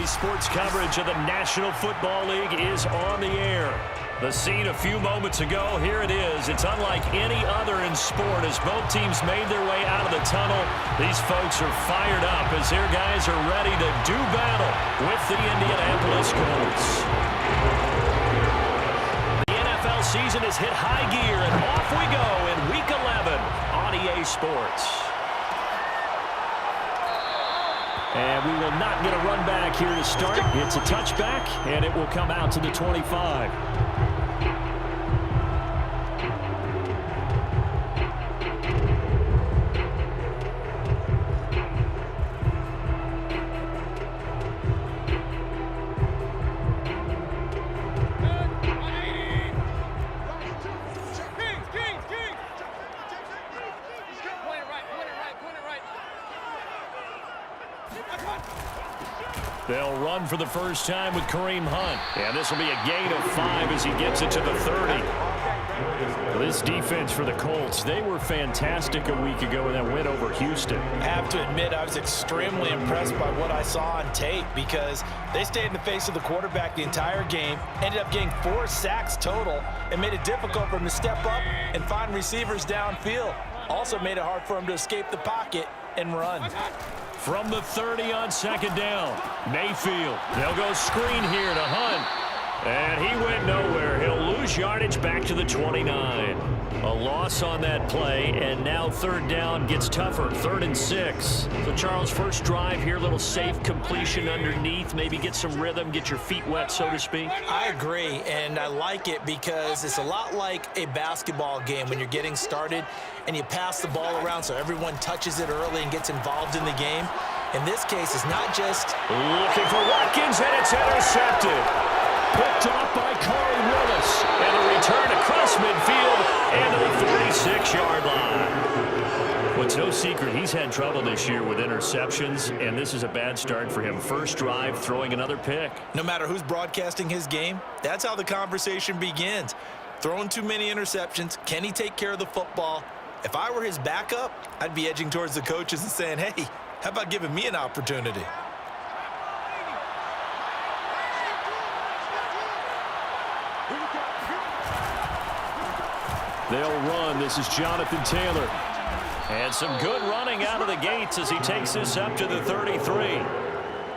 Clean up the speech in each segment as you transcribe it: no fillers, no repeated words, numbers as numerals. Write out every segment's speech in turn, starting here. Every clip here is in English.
Sports coverage of the National Football League is on the air. The scene a few moments ago, here it is. It's unlike any other in sport as both teams made their way out of the tunnel. These folks are fired up as their guys are ready to do battle with the Indianapolis Colts. The NFL season has hit high gear, and off we go in Week 11 on EA Sports. And we will not get a run back here to start. It's a touchback, and it will come out to the 25. They'll run for the first time with Kareem Hunt. And this will be a gain of 5 as he gets it to the 30. This defense for the Colts, they were fantastic a week ago in that win over Houston. I have to admit, I was extremely impressed by what I saw on tape because they stayed in the face of the quarterback the entire game, ended up getting 4 sacks total, and made it difficult for him to step up and find receivers downfield. Also made it hard for him to escape the pocket and run. From the 30 on second down, Mayfield. They'll go screen here to Hunt. And he went nowhere. He'll lose yardage back to the 29. A loss on that play, and now third down gets tougher. 3rd and 6. So, Charles, first drive here, little safe completion underneath. Maybe get some rhythm, get your feet wet, so to speak. I agree, and I like it because it's a lot like a basketball game when you're getting started and you pass the ball around so everyone touches it early and gets involved in the game. In this case, it's not just looking for Watkins, and it's intercepted. Picked off by Corey Willis. And a return across midfield and to the 36-yard line. What's no secret, he's had trouble this year with interceptions, and this is a bad start for him. First drive, throwing another pick. No matter who's broadcasting his game, that's how the conversation begins. Throwing too many interceptions, can he take care of the football? If I were his backup, I'd be edging towards the coaches and saying, hey, how about giving me an opportunity? They'll run. This is Jonathan Taylor. And some good running out of the gates as he takes this up to the 33.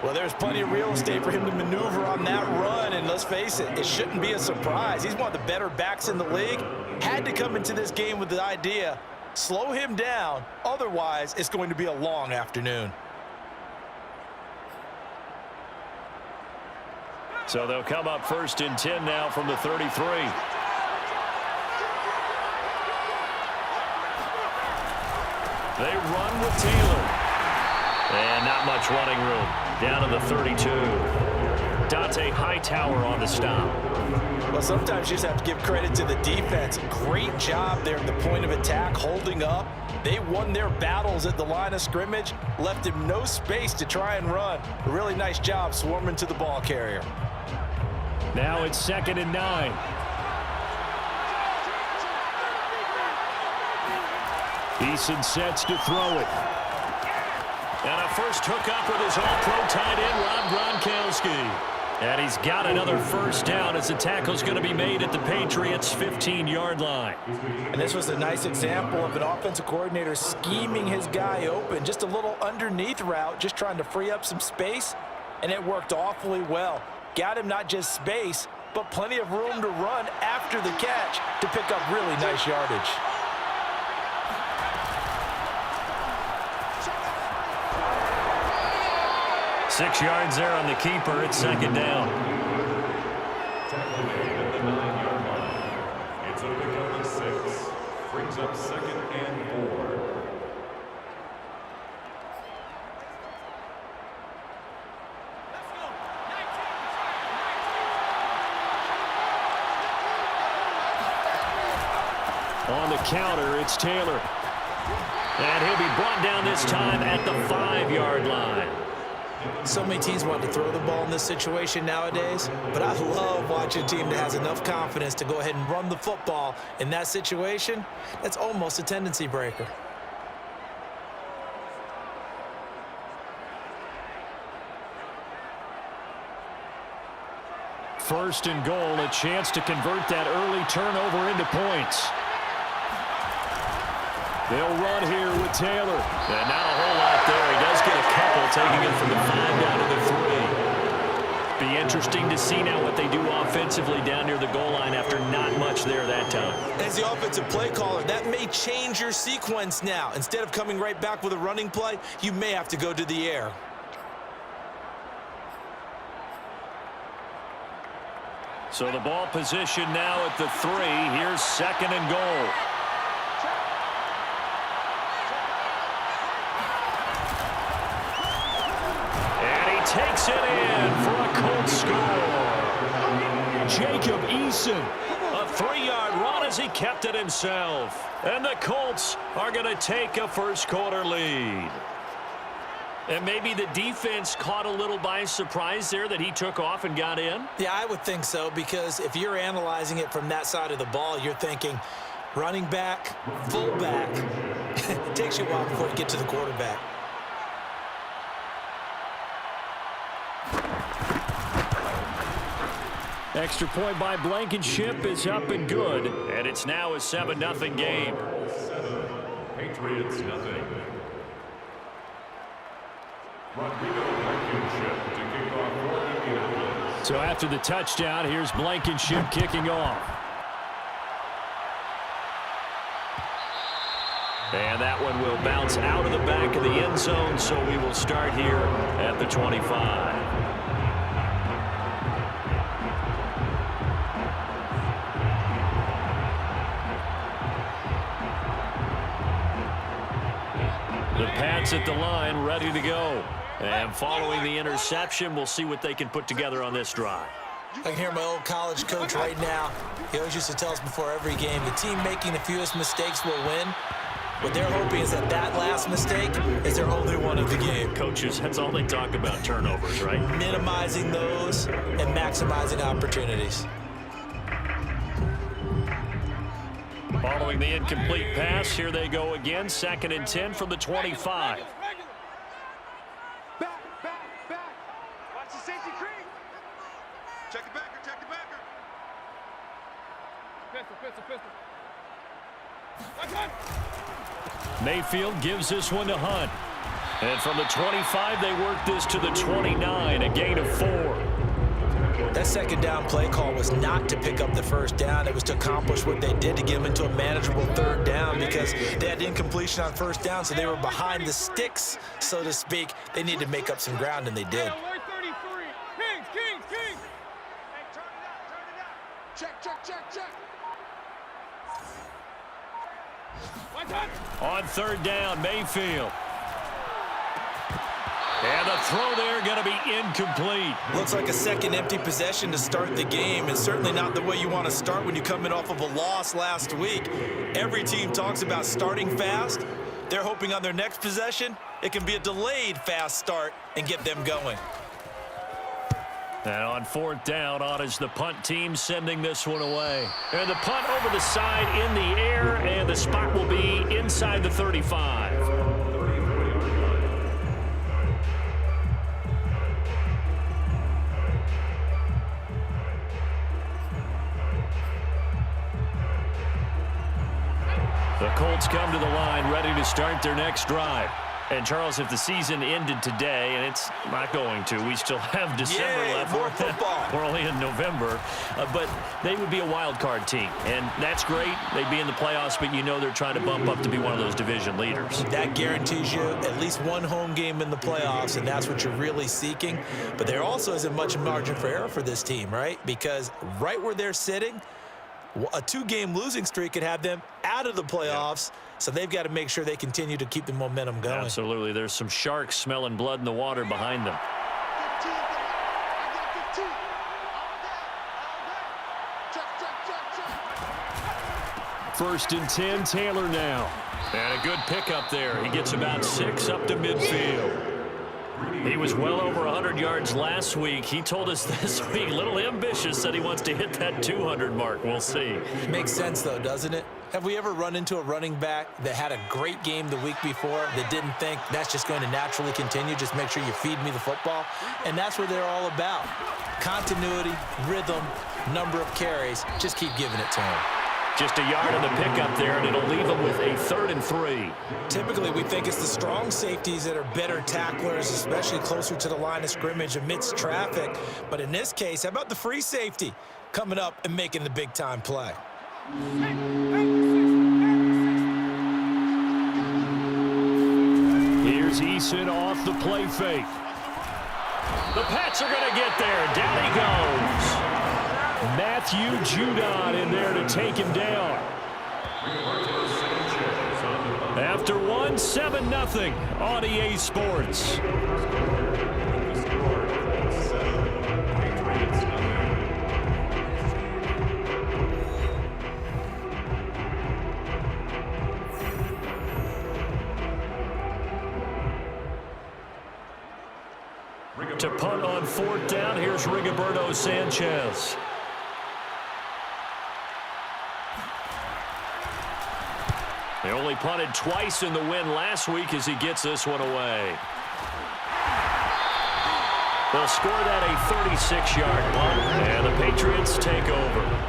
Well, there's plenty of real estate for him to maneuver on that run, and let's face it, it shouldn't be a surprise. He's one of the better backs in the league. Had to come into this game with the idea, slow him down, otherwise it's going to be a long afternoon. So they'll come up 1st and 10 now from the 33. They run with Taylor. And not much running room. Down to the 32. Dante Hightower on the stop. Well, sometimes you just have to give credit to the defense. Great job there at the point of attack, holding up. They won their battles at the line of scrimmage, left him no space to try and run. A really nice job swarming to the ball carrier. Now it's 2nd and 9. Eason sets to throw it. And a first hookup with his all-pro tight end, Rob Gronkowski. And he's got another first down as the tackle's going to be made at the Patriots' 15-yard line. And this was a nice example of an offensive coordinator scheming his guy open. Just a little underneath route, just trying to free up some space. And it worked awfully well. Got him not just space, but plenty of room to run after the catch to pick up really nice yardage. Six yards there on the keeper. It's 2nd down. It's a pickup of 6. Brings up 2nd and 4. On the counter, it's Taylor. And he'll be brought down this time at the 5-yard line. So many teams want to throw the ball in this situation nowadays, but I love watching a team that has enough confidence to go ahead and run the football in that situation. That's almost a tendency breaker. first and goal, a chance to convert that early turnover into points. They'll run here with Taylor. And not a whole lot there. He does get a couple, taking it from the 5 down to the 3. Be interesting to see now what they do offensively down near the goal line after not much there that time. As the offensive play caller, that may change your sequence now. Instead of coming right back with a running play, you may have to go to the air. So the ball position now at the 3. Here's second and goal. Takes it in for a Colts score. Jacob Eason. A 3-yard run as he kept it himself. And the Colts are going to take a first-quarter lead. And maybe the defense caught a little by surprise there that he took off and got in? Yeah, I would think so, because if you're analyzing it from that side of the ball, you're thinking running back, fullback. It takes you a while before you get to the quarterback. Extra point by Blankenship is up and good. And it's now a 7-0 game. Patriots nothing. Blankenship to kick off for Indianapolis. So after the touchdown, here's Blankenship kicking off. And that one will bounce out of the back of the end zone, so we will start here at the 25. The Pats at the line, ready to go. And following the interception, we'll see what they can put together on this drive. I can hear my old college coach right now. He always used to tell us before every game, the team making the fewest mistakes will win. What they're hoping is that that last mistake is their only one of the game. Coaches, that's all they talk about, turnovers, right? Minimizing those and maximizing opportunities. Following the incomplete pass, here they go again. 2nd and 10 from the 25. Back. Watch the safety creep. Check the backer. Pistol. Watch one. Mayfield gives this one to Hunt. And from the 25, they work this to the 29, a gain of 4. That second down play call was not to pick up the first down. It was to accomplish what they did to get them into a manageable 3rd down, because they had incompletion on 1st down, so they were behind the sticks, so to speak. They needed to make up some ground, and they did. Kings. Hey, turn it out. Check. On 3rd down, Mayfield. And the throw there going to be incomplete. Looks like a second empty possession to start the game, and certainly not the way you want to start when you're coming off of a loss last week. Every team talks about starting fast. They're hoping on their next possession, it can be a delayed fast start and get them going. And on 4th down, on is the punt team sending this one away. And the punt over the side in the air, and the spot will be inside the 35. The Colts come to the line, ready to start their next drive. And, Charles, if the season ended today, and it's not going to, we still have December left. More football. We're only in November. But they would be a wild card team. And that's great. They'd be in the playoffs, but you know they're trying to bump up to be one of those division leaders. That guarantees you at least one home game in the playoffs, and that's what you're really seeking. But there also isn't much margin for error for this team, right? Because right where they're sitting, a 2-game losing streak could have them out of the playoffs. So they've got to make sure they continue to keep the momentum going. Absolutely. There's some sharks smelling blood in the water behind them. 1st and 10, Taylor now. And a good pickup there. He gets about 6 up to midfield. He was well over 100 yards last week. He told us this week, a little ambitious, that he wants to hit that 200 mark. We'll see. Makes sense, though, doesn't it? Have we ever run into a running back that had a great game the week before that didn't think that's just going to naturally continue? Just make sure you feed me the football. And that's what they're all about. Continuity, rhythm, number of carries. Just keep giving it to him. Just a yard on the pickup there, and it'll leave them with a 3rd and 3. Typically, we think it's the strong safeties that are better tacklers, especially closer to the line of scrimmage amidst traffic. But in this case, how about the free safety coming up and making the big-time play? Here's Eason off the play fake. The Pats are going to get there. Down he goes. Matthew Judon in there to take him down. After 7-0 on EA Sports. To punt on 4th down, here's Rigoberto Sanchez. They only punted twice in the win last week as he gets this one away. They'll score that a 36-yard punt, and the Patriots take over.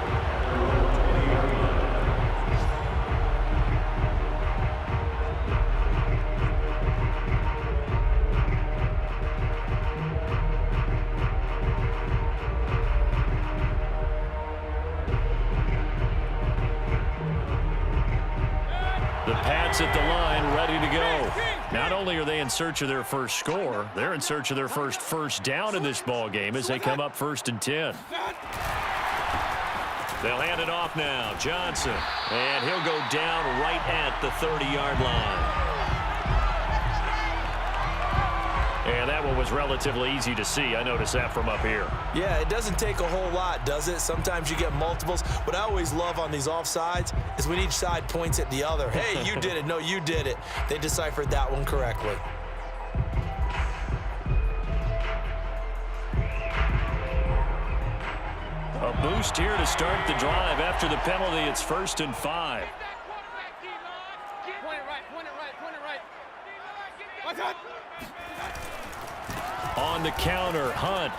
The Pats at the line, ready to go. Not only are they in search of their first score, they're in search of their first down in this ball game as they come up 1st and 10. They'll hand it off now. Johnson, and he'll go down right at the 30-yard line. And that one was relatively easy to see. I noticed that from up here. Yeah, it doesn't take a whole lot, does it? Sometimes you get multiples. What I always love on these offsides is when each side points at the other. Hey, you did it. No, you did it. They deciphered that one correctly. A boost here to start the drive. After the penalty, it's 1st and 5. On the counter, Hunt.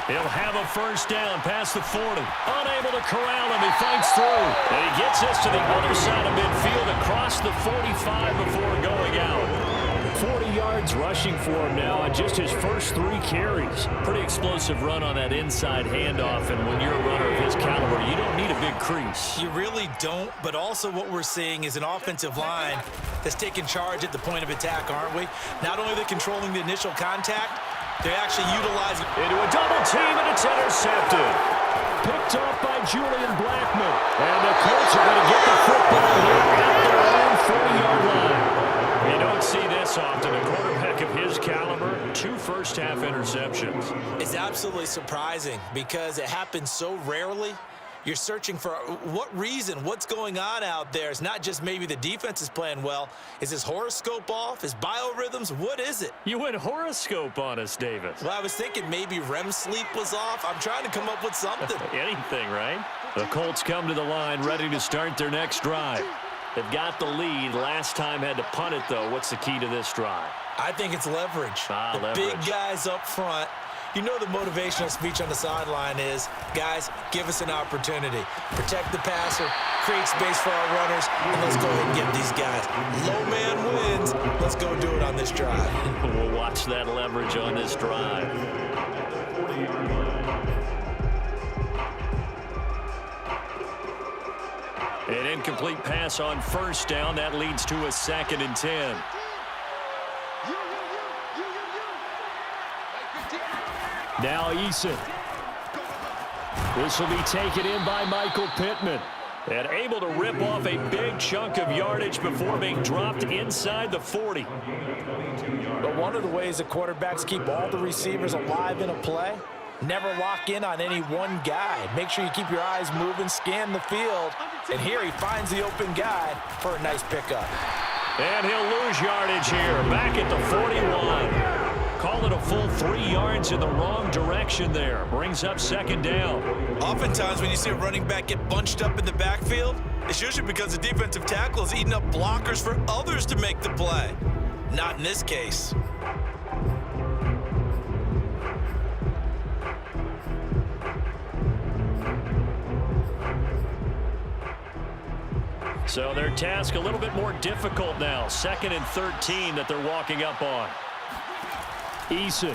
He'll have a 1st down past the 40. Unable to corral him. He fights through. And he gets this to the other side of midfield across the 45 before going out. 40 yards rushing for him now on just his first 3 carries. Pretty explosive run on that inside handoff, and when you're a runner of his caliber, you don't need a big crease. You really don't, but also what we're seeing is an offensive line that's taking charge at the point of attack, aren't we? Not only are they controlling the initial contact, they're actually utilizing into a double team, and it's intercepted. Picked off by Julian Blackman. And the Colts are going to get the football here at their own 40-yard line. You don't see this often. A quarterback of his caliber, 2 first-half interceptions. It's absolutely surprising because it happens so rarely. You're searching for what reason, what's going on out there. It's not just maybe the defense is playing well. Is his horoscope off? His biorhythms? What is it? You went horoscope on us, Davis. Well, I was thinking maybe REM sleep was off. I'm trying to come up with something. Anything, right? The Colts come to the line ready to start their next drive. They've got the lead. Last time had to punt it, though. What's the key to this drive? I think it's leverage. Leverage. Big guys up front. You know the motivational speech on the sideline is, guys, give us an opportunity. Protect the passer, create space for our runners, and let's go ahead and get these guys. Low man wins. Let's go do it on this drive. We'll watch that leverage on this drive. An incomplete pass on 1st down. That leads to a 2nd and 10. Now Eason. This will be taken in by Michael Pittman. And able to rip off a big chunk of yardage before being dropped inside the 40. But one of the ways the quarterbacks keep all the receivers alive in a play, never lock in on any one guy. Make sure you keep your eyes moving, scan the field. And here he finds the open guy for a nice pickup. And he'll lose yardage here, back at the 41. call it a full 3 yards in the wrong direction there. Brings up second down. Oftentimes when you see a running back get bunched up in the backfield, it's usually because the defensive tackle is eating up blockers for others to make the play. Not in this case. So their task a little bit more difficult now. 2nd and 13 that they're walking up on. Eason.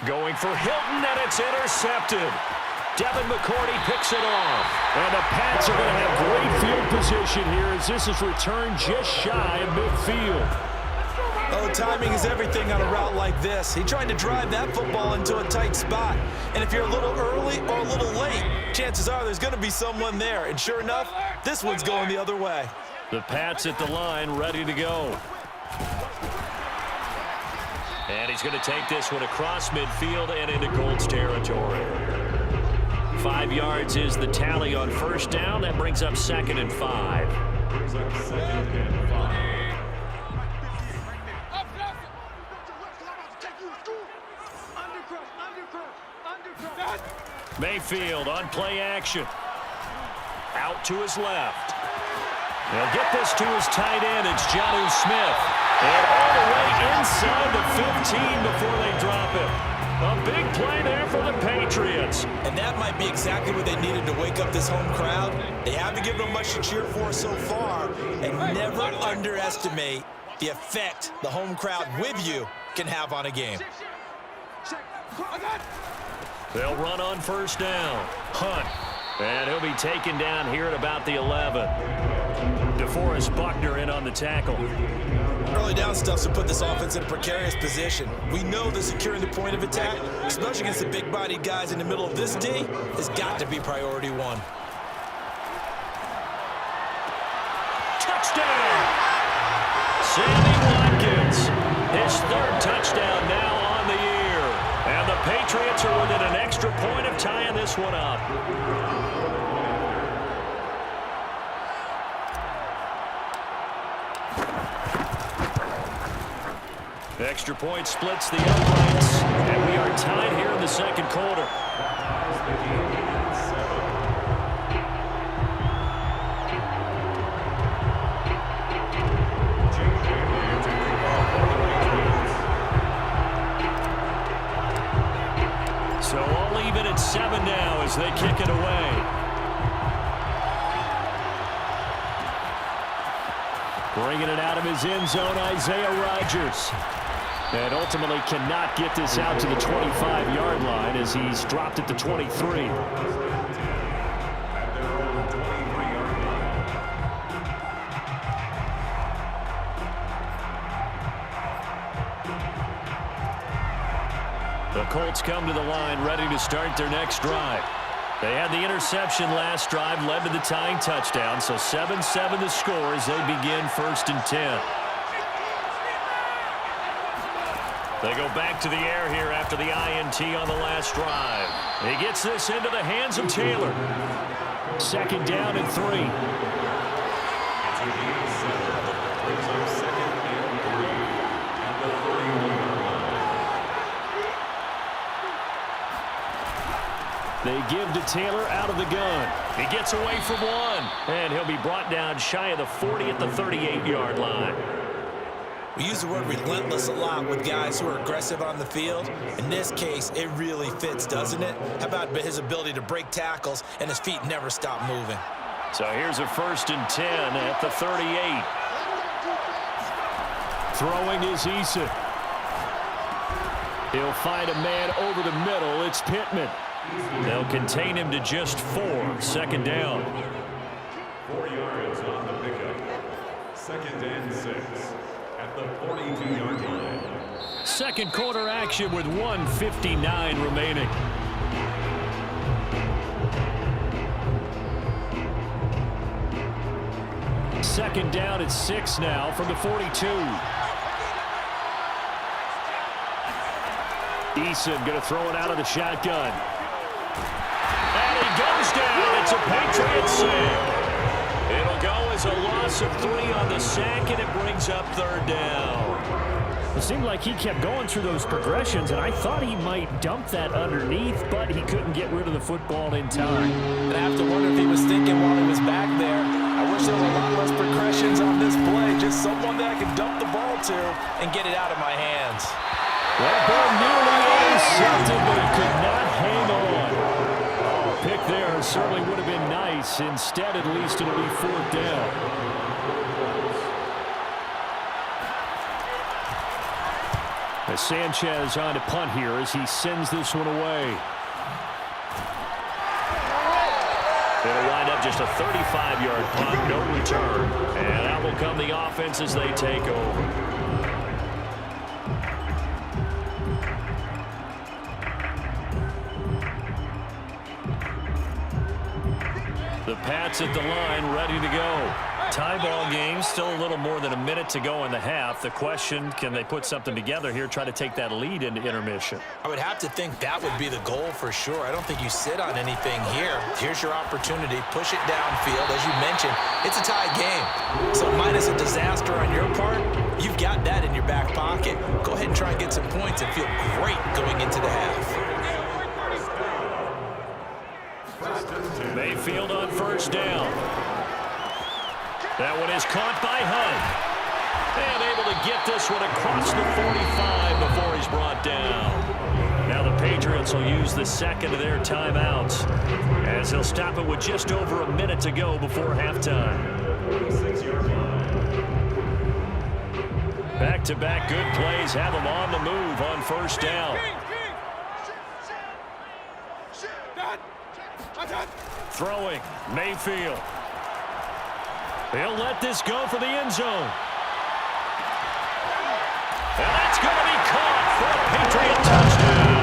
Going for Hilton, and it's intercepted. Devin McCourty picks it off. And the Pats are going to have great field position here as this is returned just shy of midfield. Oh, timing is everything on a route like this. He tried to drive that football into a tight spot. And if you're a little early or a little late, chances are there's going to be someone there. And sure enough, this one's going the other way. The Pats at the line, ready to go. And he's going to take this one across midfield and into Colts territory. 5 yards is the tally on first down. That brings up 2nd and 5. Brings up 2nd and 5. Mayfield on play action. Out to his left. They'll get this to his tight end. It's Jonnu Smith. And all the way inside the 15 before they drop it. A big play there for the Patriots. And that might be exactly what they needed to wake up this home crowd. They haven't given them much to cheer for so far. And never underestimate the effect the home crowd with you can have on a game. They'll run on first down. Hunt. And he'll be taken down here at about the 11. DeForest Buckner in on the tackle. Early down stuff to put this offense in a precarious position. We know that securing the point of attack, especially against the big-bodied guys in the middle of this D, has got to be priority one. Touchdown! Sammy Watkins. His 3rd touchdown now on the year. And the Patriots are within an extra point of tying this one up. Extra point splits the uprights, and we are tied here in the 2nd quarter. So all even at 7 now as they kick it away. Bringing it out of his end zone, Isaiah Rodgers. And ultimately cannot get this out to the 25-yard line as he's dropped at the 23. The Colts come to the line ready to start their next drive. They had the interception last drive, led to the tying touchdown, so 7-7 the score as they begin 1st and 10. They go back to the air here after the INT on the last drive. He gets this into the hands of Taylor. 2nd down and 3. They give to Taylor out of the gun. He gets away from one, and he'll be brought down shy of the 40 at the 38-yard line. We use the word relentless a lot with guys who are aggressive on the field. In this case, it really fits, doesn't it? How about his ability to break tackles and his feet never stop moving? So here's a 1st and 10 at the 38. Throwing is Eason. He'll find a man over the middle. It's Pittman. They'll contain him to just 4. 2nd down. 4 yards on the pickup. 2nd and 6 at the 42-yard line. 2nd quarter action with 1:59 remaining. Second down at 6 now from the 42. Eason going to throw it out of the shotgun. And he goes down. It's a Patriots sack. It'll go as a loss of 3 on the sack, and it brings up 3rd down. It seemed like he kept going through those progressions, and I thought he might dump that underneath, but he couldn't get rid of the football in time. And I have to wonder if he was thinking while he was back there, I wish there were a lot less progressions on this play, just someone that I could dump the ball to and get it out of my hands. That ball nearly intercepted, but he could not hang on. Oh, pick there certainly would have been nice. Instead, at least it'll be fourth down. As Sanchez on to punt here as he sends this one away. It'll wind up just a 35-yard punt, no return. And that will come the offense as they take over. The Pats at the line, ready to go. Tie ball game, still a little more than a minute to go in the half. The question, can they put something together here, try to take that lead into intermission? I would have to think that would be the goal for sure. I don't think you sit on anything here. Here's your opportunity. Push it downfield. As you mentioned, it's a tie game. So minus a disaster on your part, you've got that in your back pocket. Go ahead and try and get some points and feel great going into the half. Mayfield on first down. That one is caught by Hunt. And able to get this one across the 45 before he's brought down. Now the Patriots will use the second of their timeouts as they'll stop it with just over a minute to go before halftime. Back-to-back good plays have them on the move on first down. Throwing, Mayfield. He'll let this go for the end zone. And that's going to be caught for a Patriot touchdown.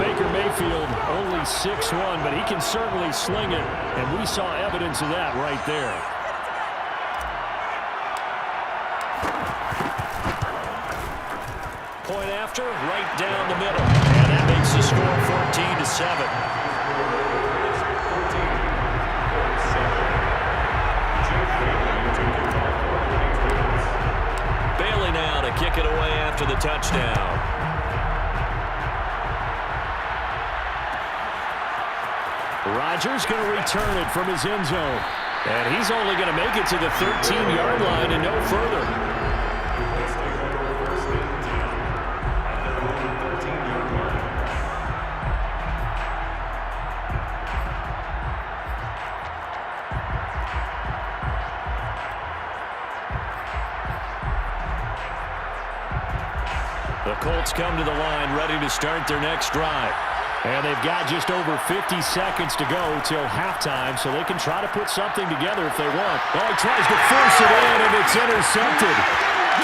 Baker Mayfield only 6'1", but he can certainly sling it, and we saw evidence of that right there. Point after, right down the middle. And that makes the score 14-7. Bailey now to kick it away after the touchdown. Rodgers going to return it from his end zone. And he's only going to make it to the 13-yard line and no further. The Colts come to the line ready to start their next drive. And they've got just over 50 seconds to go till halftime, so they can try to put something together if they want. Oh, he tries to force it in, and it's intercepted.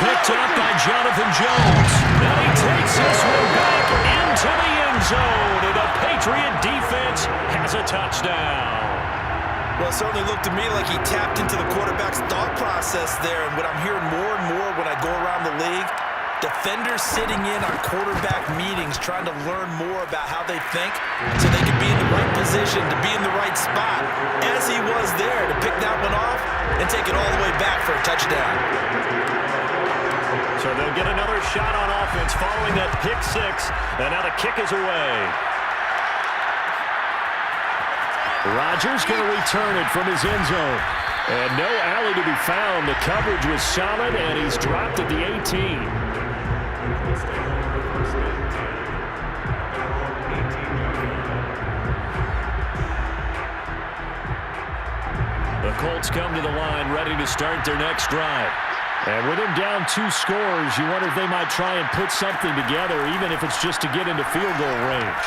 Picked up by Jonathan Jones. Now he takes this one back into the end zone, and the Patriot defense has a touchdown. Well, it certainly looked to me like he tapped into the quarterback's thought process there, and what I'm hearing more and more when I go around the league, defenders sitting in on quarterback meetings trying to learn more about how they think so they can be in the right position to be in the right spot, as he was there to pick that one off and take it all the way back for a touchdown. So they'll get another shot on offense following that pick six, and now the kick is away. Rodgers going to return it from his end zone. And no alley to be found. The coverage was solid, and he's dropped at the 18. The Colts come to the line ready to start their next drive. And with him down 2 scores, you wonder if they might try and put something together, even if it's just to get into field goal range.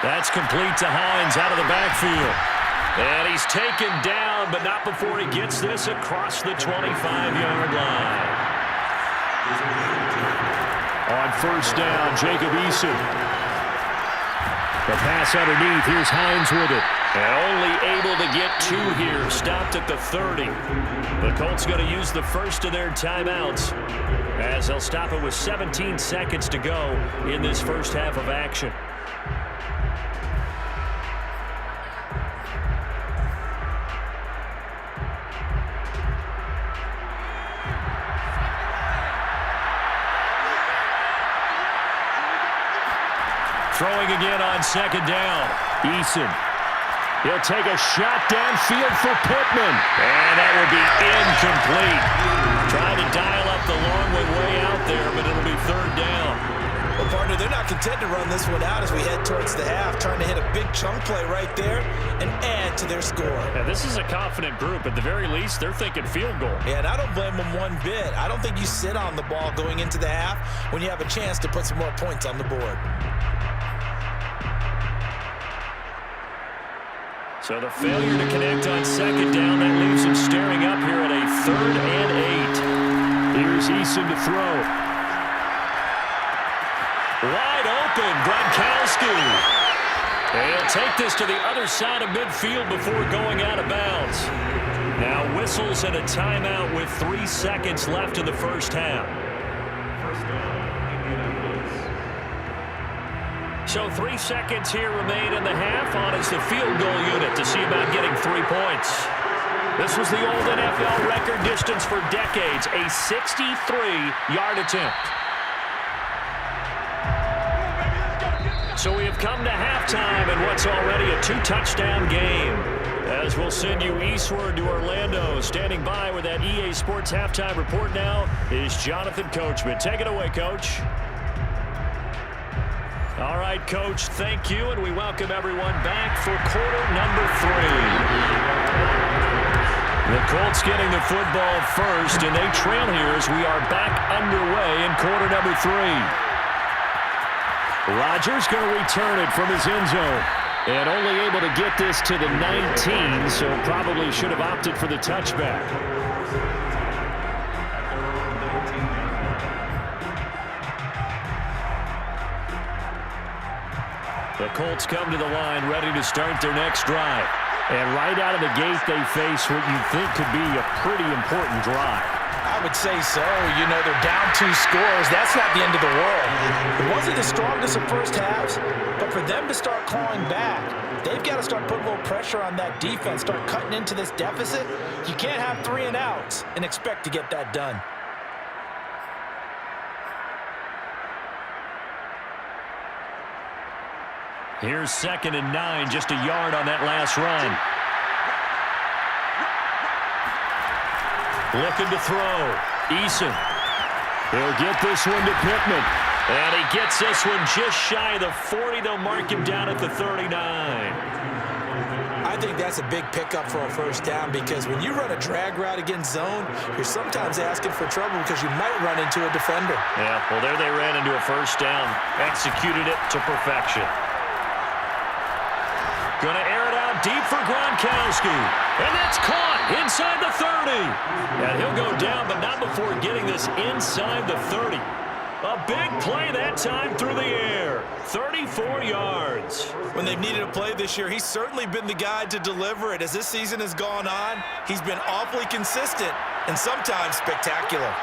That's complete to Hines out of the backfield. And he's taken down, but not before he gets this across the 25-yard line. On first down, Jacob Eason. The pass underneath. Here's Hines with it. And only able to get 2 here. Stopped at the 30. The Colts going to use the first of their timeouts as they'll stop it with 17 seconds to go in this first half of action. Throwing again on second down. Eason. He'll take a shot downfield for Pittman. And that will be incomplete. Trying to dial up the long way out there, but it'll be third down. Well, partner, they're not content to run this one out as we head towards the half, trying to hit a big chunk play right there and add to their score. Yeah, this is a confident group. At the very least, they're thinking field goal. Yeah, and I don't blame them one bit. I don't think you sit on the ball going into the half when you have a chance to put some more points on the board. So the failure to connect on second down, that leaves him staring up here at a 3rd and 8. Here's Eason to throw. Wide open, Gronkowski. And he'll take this to the other side of midfield before going out of bounds. Now whistles and a timeout with 3 seconds left in the first half. So 3 seconds here remain in the half on as the field goal unit to see about getting 3 points. This was the old NFL record distance for decades, a 63-yard attempt. So we have come to halftime in what's already a 2-touchdown game. As we'll send you eastward to Orlando. Standing by with that EA Sports halftime report now is Jonathan Coachman. Take it away, Coach. All right, Coach, thank you, and we welcome everyone back for quarter number 3. The Colts getting the football first, and they trail here as we are back underway in quarter number 3. Rodgers going to return it from his end zone, and only able to get this to the 19, so probably should have opted for the touchback. The Colts come to the line ready to start their next drive. And right out of the gate, they face what you think could be a pretty important drive. I would say so. You know, they're down 2 scores. That's not the end of the world. It wasn't the strongest of first halves, but for them to start clawing back, they've got to start putting a little pressure on that defense, start cutting into this deficit. You can't have 3 and outs and expect to get that done. Here's 2nd and 9, just a yard on that last run. Looking to throw. Eason. He'll get this one to Pittman. And he gets this one just shy of the 40. They'll mark him down at the 39. I think that's a big pickup for a first down because when you run a drag route against zone, you're sometimes asking for trouble because you might run into a defender. Yeah, well, there they ran into a first down. Executed it to perfection. Going to air it out deep for Gronkowski. And that's caught inside the 30. And he'll go down, but not before getting this inside the 30. A big play that time through the air. 34 yards. When they've needed a play this year, he's certainly been the guy to deliver it. As this season has gone on, he's been awfully consistent and sometimes spectacular.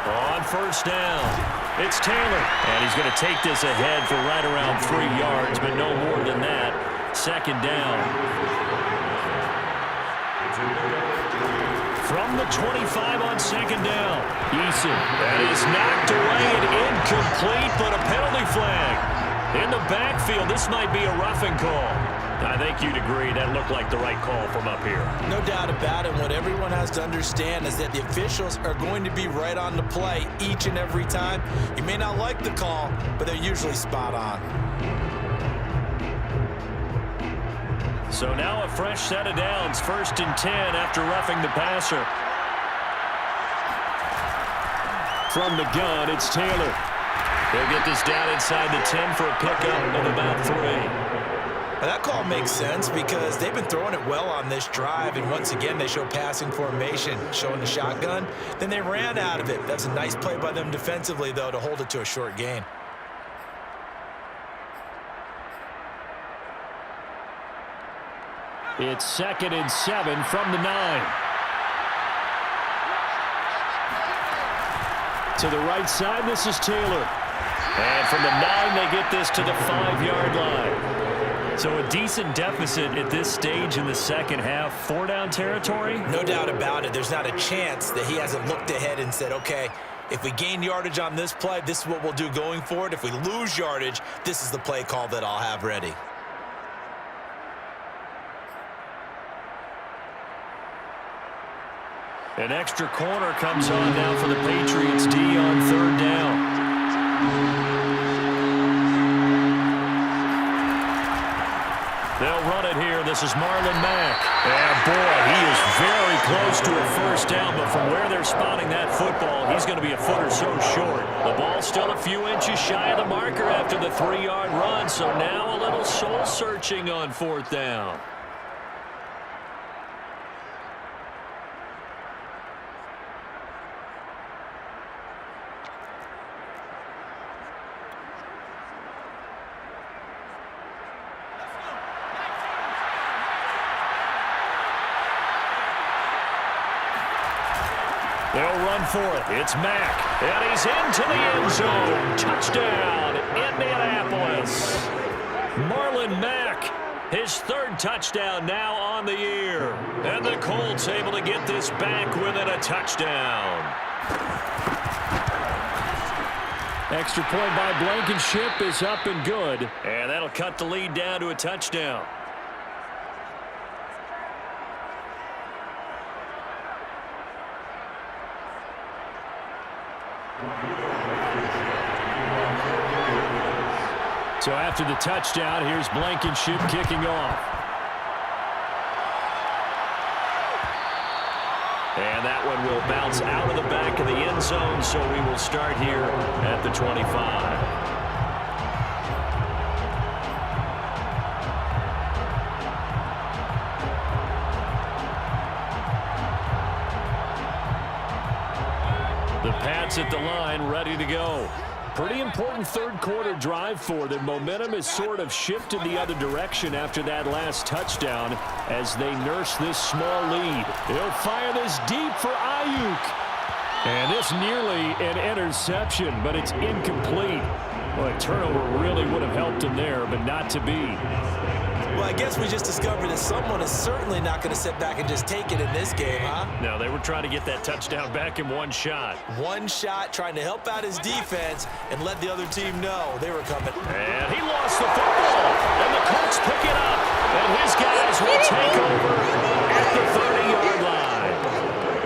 On first down, it's Taylor. And he's going to take this ahead for right around 3 yards, but no more than that. 2nd down. From the 25 on 2nd down. Eason. That is knocked away and incomplete, but a penalty flag. In the backfield, this might be a roughing call. I think you'd agree that looked like the right call from up here. No doubt about it. What everyone has to understand is that the officials are going to be right on the play each and every time. You may not like the call, but they're usually spot on. So now a fresh set of downs, 1st and 10 after roughing the passer. From the gun, it's Taylor. He'll get this down inside the 10 for a pickup of about 3. Now that call makes sense because they've been throwing it well on this drive, and once again they show passing formation, showing the shotgun. Then they ran out of it. That's a nice play by them defensively, though, to hold it to a short gain. It's 2nd and 7 from the 9. To the right side, this is Taylor. And from the 9, they get this to the 5-yard line. So a decent deficit at this stage in the second half. 4-down territory? No doubt about it. There's not a chance that he hasn't looked ahead and said, okay, If we gain yardage on this play, this is what we'll do going forward. If we lose yardage, this is the play call that I'll have ready. An extra corner comes on now for the Patriots D on third down. They'll run it here. This is Marlon Mack. And, boy, he is very close to a first down, but from where they're spotting that football, he's going to be a foot or so short. The ball's still a few inches shy of the marker after the 3-yard run, so now a little soul-searching on fourth down. They'll run for it. It's Mack. And he's into the end zone. Touchdown, Indianapolis. Marlon Mack, his third touchdown now on the year. And the Colts able to get this back within a touchdown. Extra point by Blankenship is up and good. And that'll cut the lead down to a touchdown. So after the touchdown, here's Blankenship kicking off. And that one will bounce out of the back of the end zone, so we will start here at the 25. The Pats at the line, ready to go. Pretty important third quarter drive for them. Momentum has sort of shifted the other direction after that last touchdown as they nurse this small lead. He'll fire this deep for Ayuk. And this nearly an interception, but it's incomplete. Well, a turnover really would have helped him there, but not to be. Well, I guess we just discovered that someone is certainly not going to sit back and just take it in this game, huh? No, they were trying to get that touchdown back in one shot. One shot, trying to help out his defense and let the other team know they were coming. And he lost the football. And the Colts pick it up. And his guys will take over at the 30-yard line.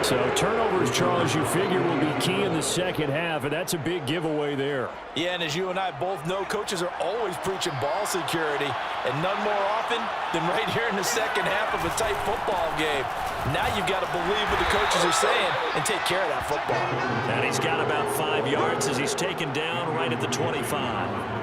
So turnovers, Charles, you figure will be key in the second half, and that's a big giveaway there. Yeah, and as you and I both know, coaches are always preaching ball security, and none more often than right here in the second half of a tight football game. Now you've got to believe what the coaches are saying and take care of that football. And he's got about 5 yards as he's taken down right at the 25.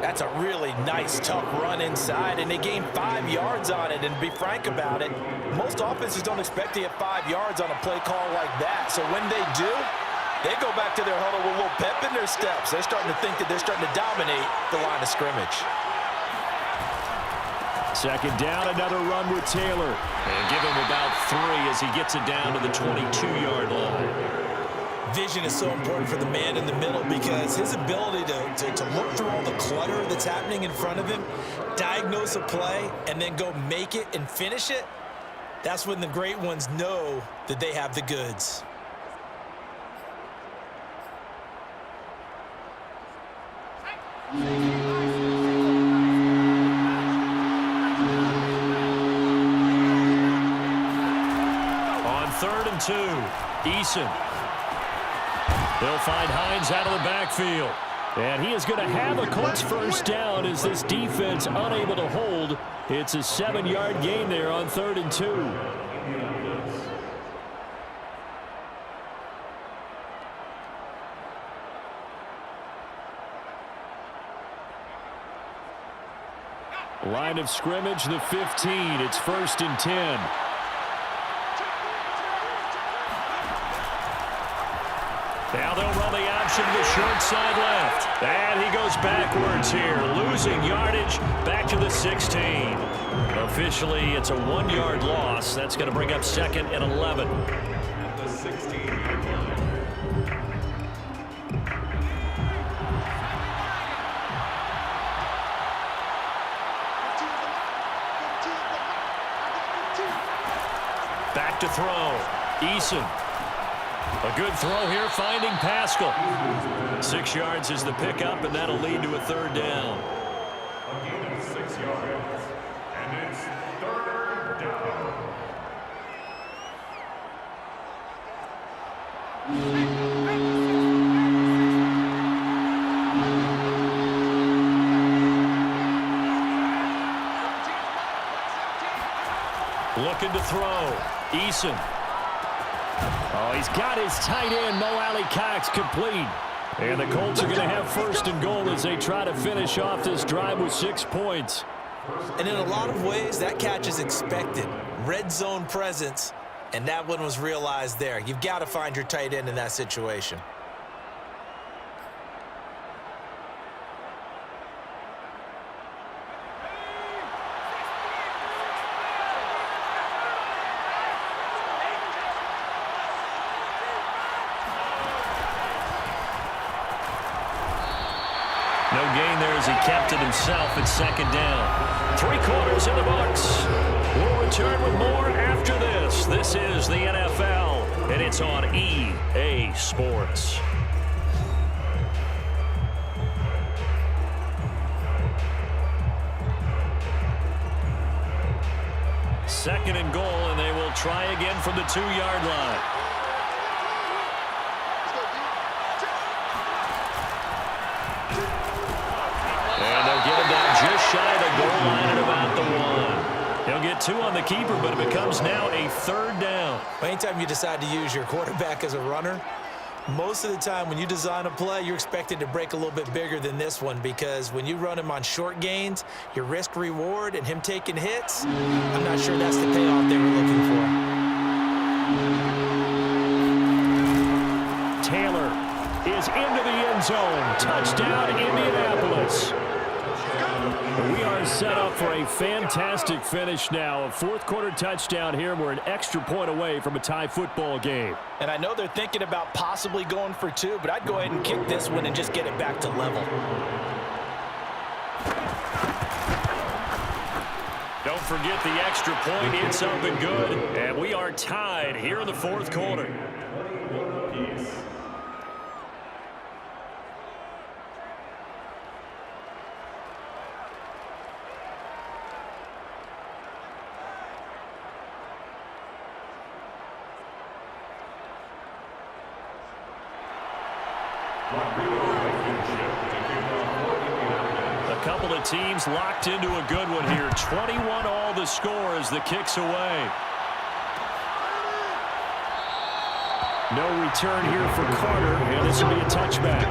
That's a really nice, tough run inside, and they gained 5 yards on it. And to be frank about it, most offenses don't expect to get 5 yards on a play call like that. So when they do, they go back to their huddle with a little pep in their steps. They're starting to think that they're starting to dominate the line of scrimmage. Second down, another run with Taylor. And give him about 3 as he gets it down to the 22-yard line. Vision is so important for the man in the middle because his ability to look through all the clutter that's happening in front of him, diagnose a play, and then go make it and finish it, that's when the great ones know that they have the goods. On 3rd and 2, Eason. They'll find Hines out of the backfield. And he is going to have a Colts first down as this defense unable to hold. It's a 7-yard gain there on 3rd and 2. Line of scrimmage, the 15. It's 1st and 10. Now they'll run the option to the short side left. And he goes backwards here, losing yardage back to the 16. Officially, it's a 1-yard loss. That's going to bring up 2nd and 11. At the 16-yard line. Back to throw. Eason. A good throw here, finding Pascal. 6 yards is the pickup, and that'll lead to a third down. A gain of 6 yards. And it's third down. Looking to throw. Eason. Oh, he's got his tight end, Mo Alley Cox, complete. And the Colts are going to have first and goal as they try to finish off this drive with 6 points. And in a lot of ways, that catch is expected. Red zone presence, and that one was realized there. You've got to find your tight end in that situation. No gain there as he kept it himself at second down. 3 quarters in the books. We'll return with more after this. This is the NFL, and it's on EA Sports. Second and goal, and they will try again from the 2-yard line. And they'll get him down just shy of the goal line at about the 1. He'll get 2 on the keeper, but it becomes now a third down. Anytime you decide to use your quarterback as a runner, most of the time when you design a play, you're expected to break a little bit bigger than this one, because when you run him on short gains, your risk-reward and him taking hits, I'm not sure that's the payoff they were looking for. Taylor is into the end zone. Touchdown, Indianapolis. We are set up for a fantastic finish now. A fourth-quarter touchdown here. We're an extra point away from a tie football game. And I know they're thinking about possibly going for 2, but I'd go ahead and kick this one and just get it back to level. Don't forget the extra point. It's up and good. And we are tied here in the fourth quarter. A couple of teams locked into a good one here. 21 all the score as the kick's away. No return here for Carter, and this will be a touchback.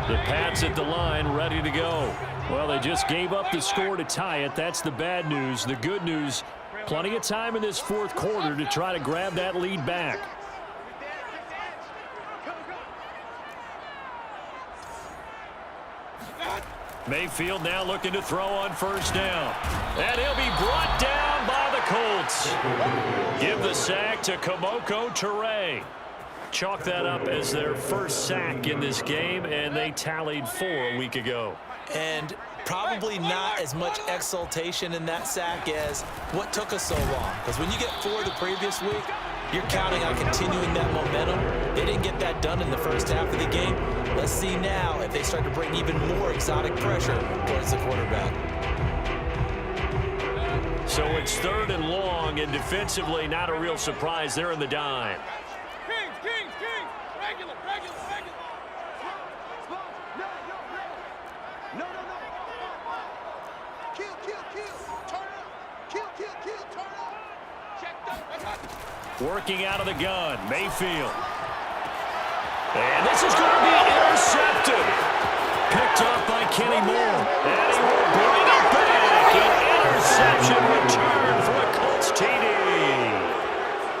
The Pats at the line, ready to go. Well, they just gave up the score to tie it. That's the bad news. The good news, plenty of time in this fourth quarter to try to grab that lead back. Mayfield now looking to throw on first down. And he'll be brought down by the Colts. Give the sack to Kamoko Toure. Chalk that up as their first sack in this game, and they tallied 4 a week ago. And probably not as much exultation in that sack as what took us so long. Because when you get 4 the previous week, you're counting on continuing that momentum. They didn't get that done in the first half of the game. Let's see now if they start to bring even more exotic pressure towards the quarterback. So it's third and long, and defensively not a real surprise. They're in the dime. Kings. Regular. No. Kill. Turn up. Kill. Turn up. Checked up. Working out of the gun, Mayfield. And this is going to be intercepted. Picked up by Kenny Moore. And he will bring it back. An interception return for a Colts TD.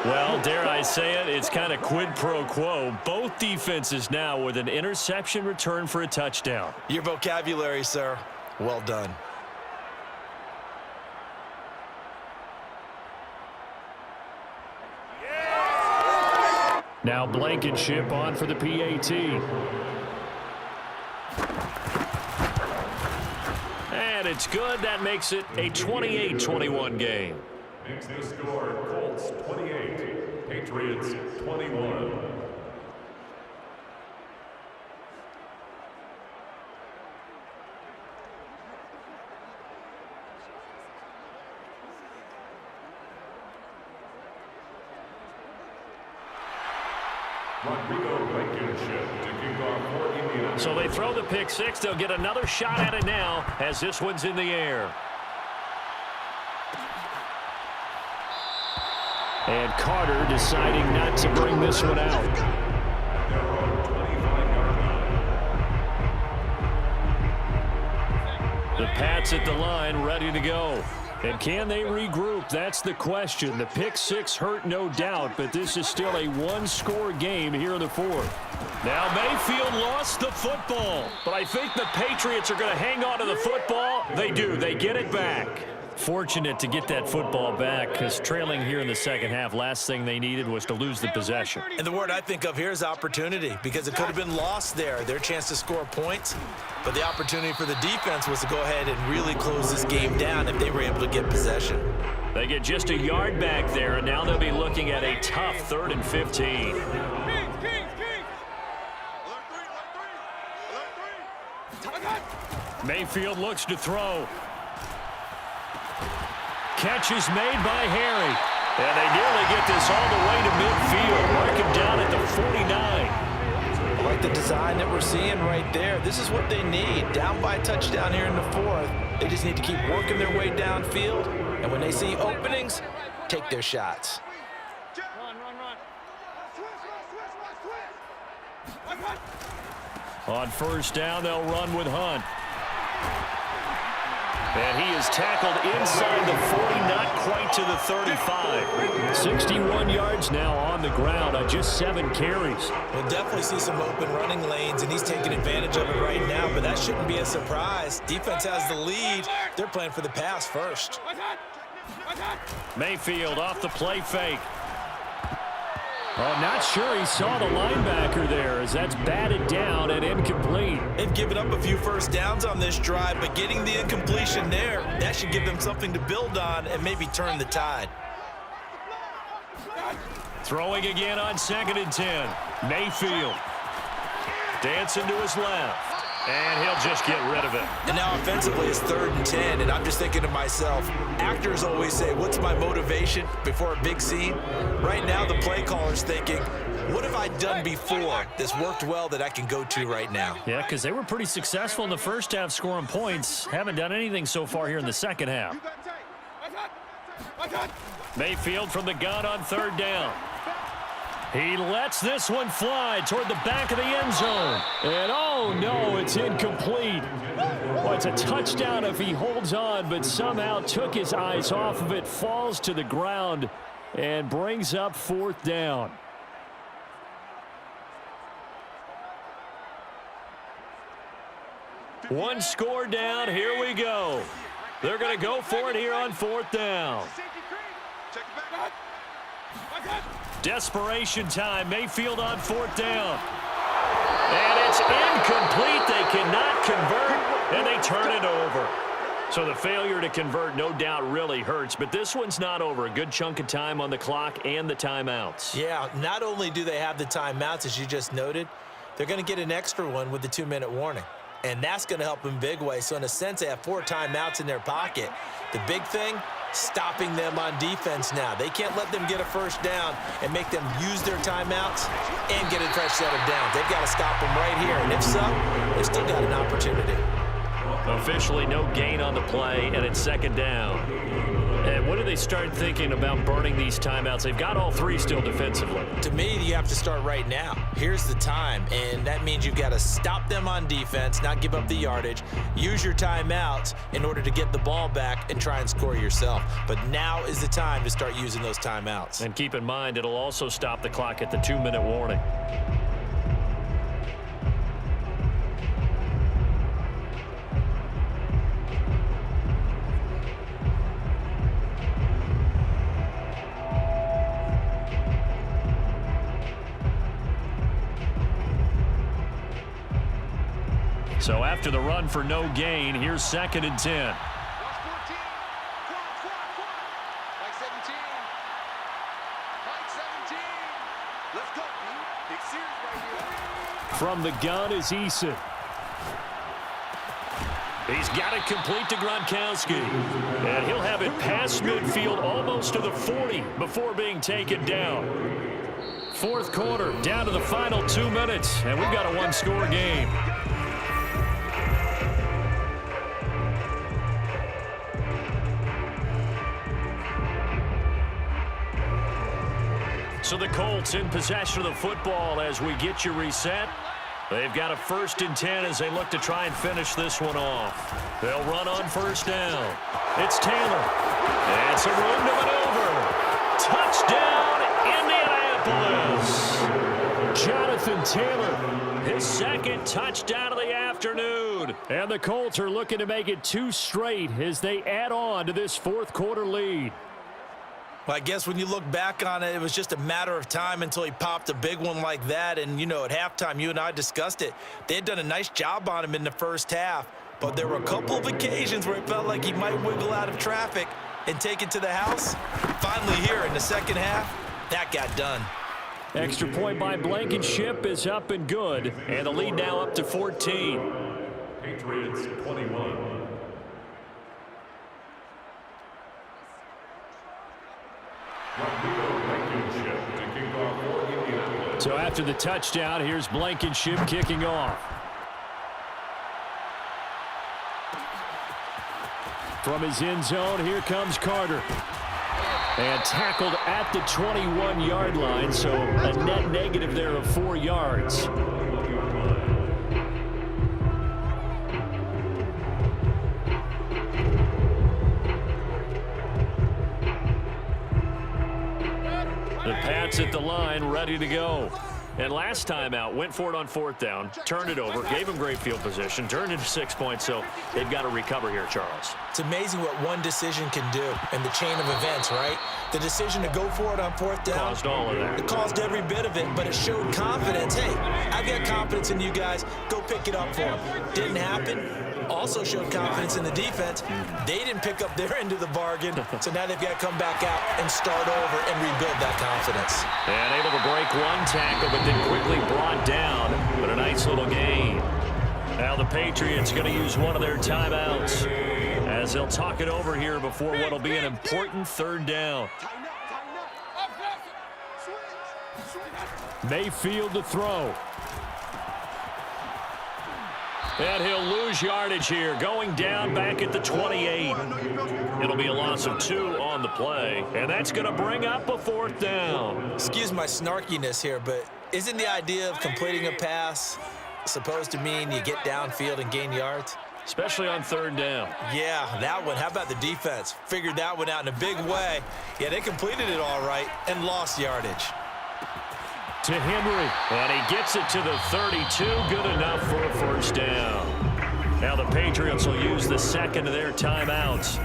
Well, dare I say it, it's kind of quid pro quo. Both defenses now with an interception return for a touchdown. Your vocabulary, sir. Well done. Now Blankenship on for the PAT. And it's good. That makes it a 28-21 game. Makes the score Colts 28, Patriots 21. So they throw the pick six. They'll get another shot at it now as this one's in the air. And Carter deciding not to bring this one out. The Pats at the line ready to go. And can they regroup? That's the question. The pick six hurt, no doubt, but this is still a one-score game here in the fourth. Now Mayfield lost the football, but I think the Patriots are going to hang on to the football. They do. They get it back. Fortunate to get that football back because trailing here in the second half, last thing they needed was to lose the possession. And the word I think of here is opportunity because it could have been lost there. Their chance to score points, but the opportunity for the defense was to go ahead and really close this game down if they were able to get possession. They get just a yard back there, and now they'll be looking at a tough 3rd and 15. Mayfield looks to throw. Catch is made by Harry. And they nearly get this all the way to midfield. Mark him down at the 49. I like the design that we're seeing right there. This is what they need. Down by a touchdown here in the fourth. They just need to keep working their way downfield. And when they see openings, take their shots. On first down, they'll run with Hunt. And he is tackled inside the 40, not quite to the 35. 61 yards now on the ground on just 7 carries. We'll definitely see some open running lanes, and he's taking advantage of it right now, but that shouldn't be a surprise. Defense has the lead. They're playing for the pass first. Mayfield off the play fake. Oh, not sure he saw the linebacker there as that's batted down and incomplete. They've given up a few first downs on this drive, but getting the incompletion there, that should give them something to build on and maybe turn the tide. Throwing again on 2nd and 10. Mayfield dancing to his left. And he'll just get rid of it. And now offensively it's 3rd and 10, and I'm just thinking to myself, actors always say, what's my motivation before a big scene? Right now the play caller's thinking, what have I done before that's worked well that I can go to right now? Yeah, because they were pretty successful in the first half scoring points. Haven't done anything so far here in the second half. Mayfield from the gun on 3rd down. He lets this one fly toward the back of the end zone. And oh no, it's incomplete. Well, it's a touchdown if he holds on, but somehow took his eyes off of it, falls to the ground, and brings up 4th down. One score down, here we go. They're going to go for it here on 4th down. Desperation time. Mayfield on 4th down. And it's incomplete. They cannot convert, and they turn it over. So the failure to convert no doubt really hurts, but this one's not over. A good chunk of time on the clock and the timeouts. Yeah, not only do they have the timeouts, as you just noted, they're going to get an extra one with the 2-minute warning. And that's going to help them big way. So in a sense, they have 4 timeouts in their pocket. The big thing, stopping them on defense now. They can't let them get a first down and make them use their timeouts and get a fresh set of downs. They've got to stop them right here. And if so, they've still got an opportunity. Officially no gain on the play, and it's 2nd down. And when do they start thinking about burning these timeouts? They've got all 3 still defensively. To me, you have to start right now. Here's the time, and that means you've got to stop them on defense, not give up the yardage, use your timeouts in order to get the ball back and try and score yourself. But now is the time to start using those timeouts. And keep in mind, it'll also stop the clock at the 2-minute warning. So after the run for no gain, here's 2nd and 10. Like 17. Like 17. Let's go, B. Big series right here. From the gun is Eason. He's got it complete to Gronkowski. And he'll have it past midfield almost to the 40 before being taken down. 4th quarter, down to the final 2 minutes, and we've got a one-score game. So the Colts in possession of the football as we get you reset. They've got a 1st and 10 as they look to try and finish this one off. They'll run on 1st down. It's Taylor. And some room to maneuver. Touchdown, Indianapolis. Jonathan Taylor, his 2nd touchdown of the afternoon. And the Colts are looking to make it 2 straight as they add on to this 4th quarter lead. Well, I guess when you look back on it, it was just a matter of time until he popped a big one like that. And, you know, at halftime, you and I discussed it. They had done a nice job on him in the first half. But there were a couple of occasions where it felt like he might wiggle out of traffic and take it to the house. Finally here in the second half, that got done. Extra point by Blankenship is up and good. And the lead now up to 14. Patriots 21. So after the touchdown, here's Blankenship kicking off. From his end zone, here comes Carter. And tackled at the 21-yard line, so a net negative there of 4 yards. The Pats at the line, ready to go. And last time out, went for it on 4th down, turned it over, gave him great field position, turned into 6 points, so they've got to recover here, Charles. It's amazing what one decision can do in the chain of events, right? The decision to go for it on 4th down. Caused all of that. It caused every bit of it, but it showed confidence. Hey, I've got confidence in you guys. Go pick it up for them. Didn't happen. Also showed confidence in the defense. They didn't pick up their end of the bargain, so now they've got to come back out and start over and rebuild that confidence. And able to break one tackle, but then quickly brought down. But a nice little gain. Now the Patriots going to use one of their timeouts as they'll talk it over here before what will be an important 3rd down. Mayfield to throw. And he'll lose yardage here, going down back at the 28. It'll be a loss of 2 on the play, and that's going to bring up a 4th down. Excuse my snarkiness here, but isn't the idea of completing a pass supposed to mean you get downfield and gain yards? Especially on 3rd down. Yeah, that one. How about the defense? Figured that one out in a big way. Yeah, they completed it all right and lost yardage. To Henry, and he gets it to the 32, good enough for a 1st down. Now the Patriots will use the 2nd of their timeouts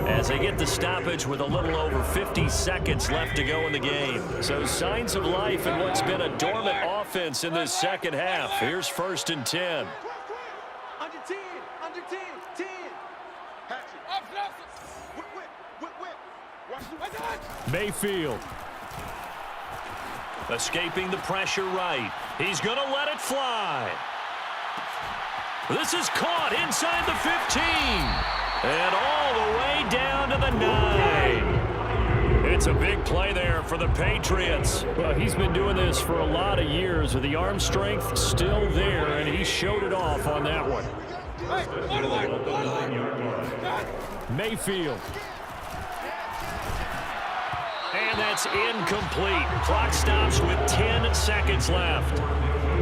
as they get the stoppage with a little over 50 seconds left to go in the game. So signs of life in what's been a dormant offense in this second half. Here's 1st and 10. Under 10, under 10, 10. Whip. Mayfield. Escaping the pressure right. He's going to let it fly. This is caught inside the 15. And all the way down to the 9. It's a big play there for the Patriots. Well, he's been doing this for a lot of years with the arm strength still there, and he showed it off on that one. Mayfield. And that's incomplete. Clock stops with 10 seconds left.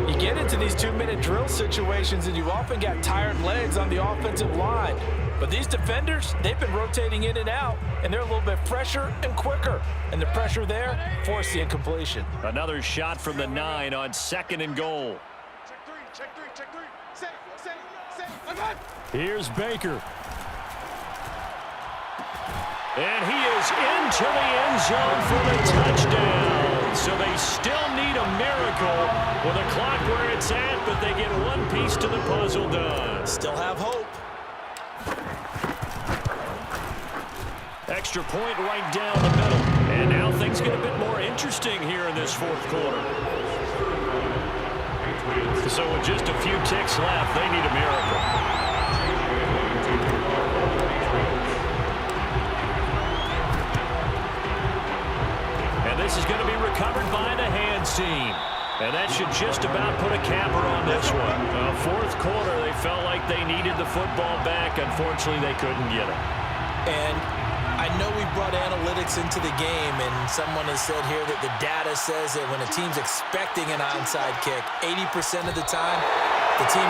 You get into these 2-minute drill situations, and you've often got tired legs on the offensive line. But these defenders, they've been rotating in and out, and they're a little bit fresher and quicker. And the pressure there forced the incompletion. Another shot from the 9 on 2nd and goal. Check three. Safe. Here's Baker. And he is into the end zone for the touchdown. so they still need a miracle with a clock where it's at, but they get one piece to the puzzle done. Still have hope. Extra point right down the middle. And now things get a bit more interesting here in this fourth quarter. So with just a few ticks left, they need a miracle. And this is going to be recovered by the hands team. And that should just about put a capper on this one. Fourth quarter, they felt like they needed the football back. Unfortunately, they couldn't get it. And I know we brought analytics into the game, and someone has said here that the data says that when a team's expecting an onside kick, 80% of the time, the team